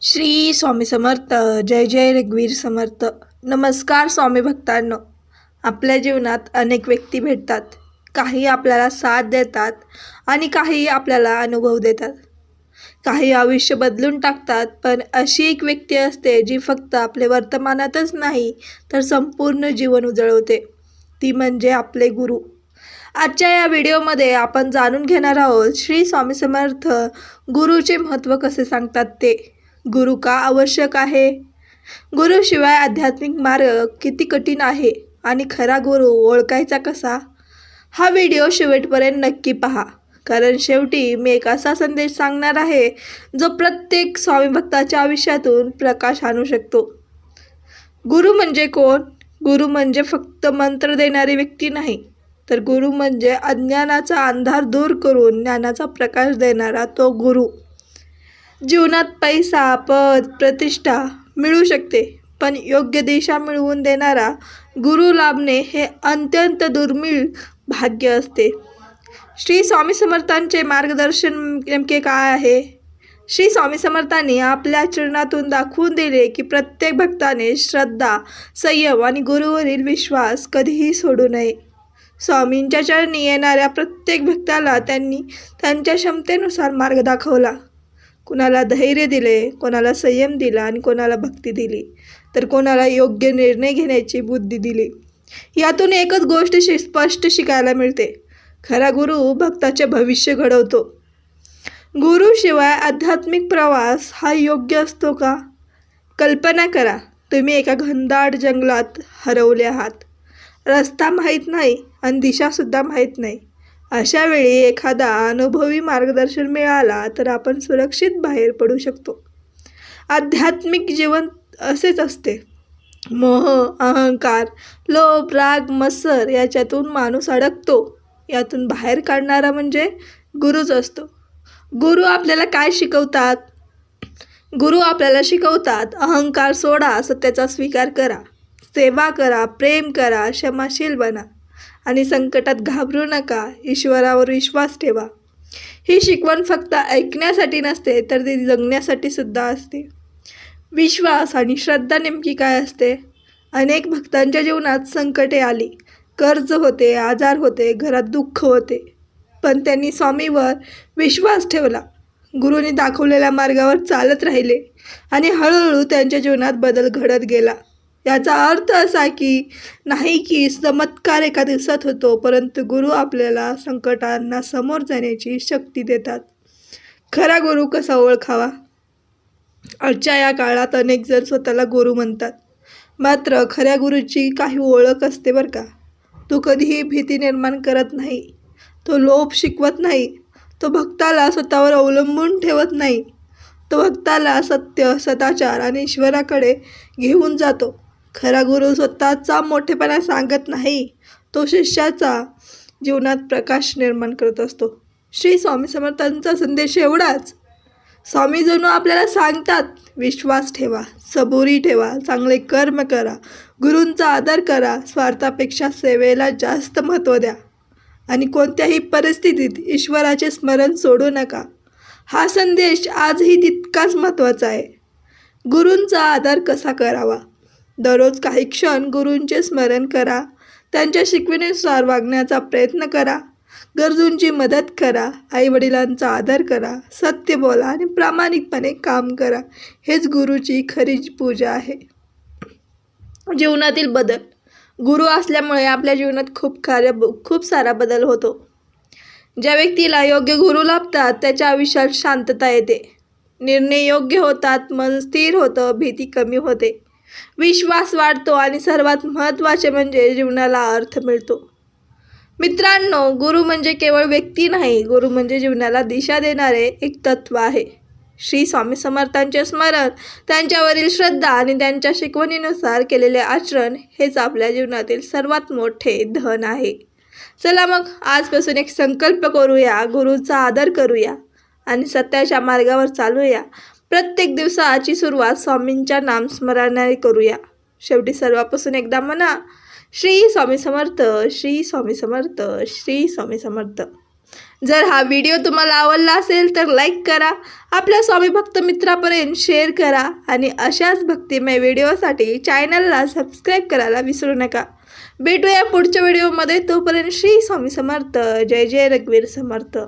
श्री स्वामी समर्थ. जय जय रघुवीर समर्थ. नमस्कार स्वामी भक्तांनो. आपल्या जीवनात अनेक व्यक्ती भेटतात. काही आपल्याला साथ देतात आणि काही आपल्याला अनुभव देतात. काही आयुष्य बदलून टाकतात. पण अशी एक व्यक्ती असते जी फक्त आपले वर्तमानातच नाही तर संपूर्ण जीवन उजळवते. ती म्हणजे आपले गुरु. आजच्या या व्हिडिओमध्ये आपण जाणून घेणार आहोत श्री स्वामी समर्थ गुरुचे महत्त्व कसे सांगतात ते. गुरु का आवश्यक आहे, गुरुशिवाय आध्यात्मिक मार्ग किती कठीण आहे आणि खरा गुरु ओळखायचा कसा. हा व्हिडिओ शेवटपर्यंत नक्की पहा, कारण शेवटी मी एक असा संदेश सांगणार आहे जो प्रत्येक स्वामी भक्ताच्या आयुष्यातून प्रकाश आणू शकतो. गुरु म्हणजे कोण? गुरु म्हणजे फक्त मंत्र देणारी व्यक्ती नाही, तर गुरु म्हणजे अज्ञानाचा अंधार दूर करून ज्ञानाचा प्रकाश देणारा तो गुरु. जीवनात पैसा, पद, प्रतिष्ठा मिळू शकते, पण योग्य दिशा मिळवून देणारा गुरु लाभणे हे अत्यंत दुर्मिळ भाग्य असते. श्री स्वामी समर्थांचे मार्गदर्शन नेमके काय आहे? श्री स्वामी समर्थांनी आपल्या चरणातून दाखवून दिले की प्रत्येक भक्ताने श्रद्धा, संयम आणि गुरुवरील विश्वास कधीही सोडू नये. स्वामींच्या चरणी येणाऱ्या प्रत्येक भक्ताला त्यांनी त्यांच्या क्षमतेनुसार मार्ग दाखवला. कोणाला धैर्य दिले, कोणाला संयम दिला आणि कोणाला भक्ती दिली, तर कोणाला योग्य निर्णय घेण्याची बुद्धी दिली. यातून एकच गोष्ट स्पष्ट शिकायला मिळते: खरा गुरु भक्ताचे भविष्य घडवतो. गुरुशिवाय आध्यात्मिक प्रवास हा योग्य असतो का? कल्पना करा, तुम्ही एका घनदाट जंगलात हरवले आहात. रस्ता माहीत नाही आणि दिशासुद्धा माहीत नाही. अशा वेळी एखादा अनुभवी मार्गदर्शन मिळाला तर आपण सुरक्षित बाहेर पडू शकतो. आध्यात्मिक जीवन असेच असते. मोह, अहंकार, लोभ, राग, मत्सर याच्यातून माणूस अडकतो. यातून बाहेर काढणारा म्हणजे गुरुच असतो. गुरु आपल्याला काय शिकवतात? गुरु आपल्याला शिकवतात अहंकार सोडा, सत्याचा स्वीकार करा, सेवा करा, प्रेम करा, क्षमाशील बना आणि संकटात घाबरू नका, ईश्वरावर विश्वास ठेवा. ही शिकवण फक्त ऐकण्यासाठी नसते, तर ती जगण्यासाठी सुद्धा असते. विश्वास आणि श्रद्धा नेमकी काय असते? अनेक भक्तांच्या जीवनात संकटे आली, कर्ज होते, आजार होते, घरात दुःख होते, पण त्यांनी स्वामीवर विश्वास ठेवला. गुरुनी दाखवलेल्या मार्गावर चालत राहिले आणि हळूहळू त्यांच्या जीवनात बदल घडत गेला. याचा अर्थ असा की नाही की चमत्कार एका दिवसात होतो, परंतु गुरु आपल्याला संकटांना समोर जाण्याची शक्ती देतात. खरा गुरु कसा ओळखावा? आजच्या या काळात अनेक जण स्वतःला गुरु म्हणतात, मात्र खऱ्या गुरुची काही ओळख असते बरं का. तो कधीही भीती निर्माण करत नाही, तो लोभ शिकवत नाही, तो भक्ताला स्वतःवर अवलंबून ठेवत नाही, तो भक्ताला सत्य, सदाचार आणि ईश्वराकडे घेऊन जातो. खरा गुरु स्वतःचा मोठेपणा सांगत नाही, तो शिष्याचा जीवनात प्रकाश निर्माण करत असतो. श्री स्वामी समर्थांचा संदेश एवढाच. स्वामी जणू आपल्याला सांगतात, विश्वास ठेवा, सबुरी ठेवा, चांगले कर्म करा, गुरूंचा आदर करा, स्वार्थापेक्षा सेवेला जास्त महत्त्व द्या आणि कोणत्याही परिस्थितीत ईश्वराचे स्मरण सोडू नका. हा संदेश आजही तितकाच महत्त्वाचा आहे. गुरूंचा आदर कसा करावा? दररोज काही क्षण गुरूंचे स्मरण करा, त्यांच्या शिकवणीनुसार वागण्याचा प्रयत्न करा, गरजूंची मदत करा, आईवडिलांचा आदर करा, सत्य बोला आणि प्रामाणिकपणे काम करा. हेच गुरुची खरी पूजा आहे. जीवनातील बदल. गुरु असल्यामुळे आपल्या जीवनात खूप सारा बदल होतो. ज्या व्यक्तीला योग्य गुरु लाभतात त्याच्या आयुष्यात शांतता येते, निर्णय योग्य होतात, मन स्थिर होतं, भीती कमी होते, विश्वास वाढतो आणि सर्वात महत्त्वाचे म्हणजे जीवनाला अर्थ मिळतो. मित्रांनो, गुरु म्हणजे केवळ व्यक्ती नाही, गुरु म्हणजे जीवनाला दिशा देणारे एक तत्व आहे. श्री स्वामी समर्थांचे स्मरण, त्यांच्यावरील श्रद्धा आणि त्यांच्या शिकवणीनुसार केलेले आचरण हेच आपल्या जीवनातील सर्वात मोठे धन आहे. चला मग आजपासून एक संकल्प करूया, गुरुचा आदर करूया आणि सत्याच्या मार्गावर चालूया. प्रत्येक दिवसाची सुरुवात स्वामींच्या नामस्मरणाने करूया. शेवटी सर्वापासून एकदा म्हणा, श्री स्वामी समर्थ, श्री स्वामी समर्थ, श्री स्वामी समर्थ. जर हा व्हिडिओ तुम्हाला आवडला असेल तर लाईक करा, आपल्या स्वामी भक्त मित्रापर्यंत शेअर करा आणि अशाच भक्तिमय व्हिडिओसाठी चॅनलला सबस्क्राईब करायला विसरू नका. भेटूया पुढच्या व्हिडिओमध्ये. तोपर्यंत श्री स्वामी समर्थ. जय जय रघुवीर समर्थ.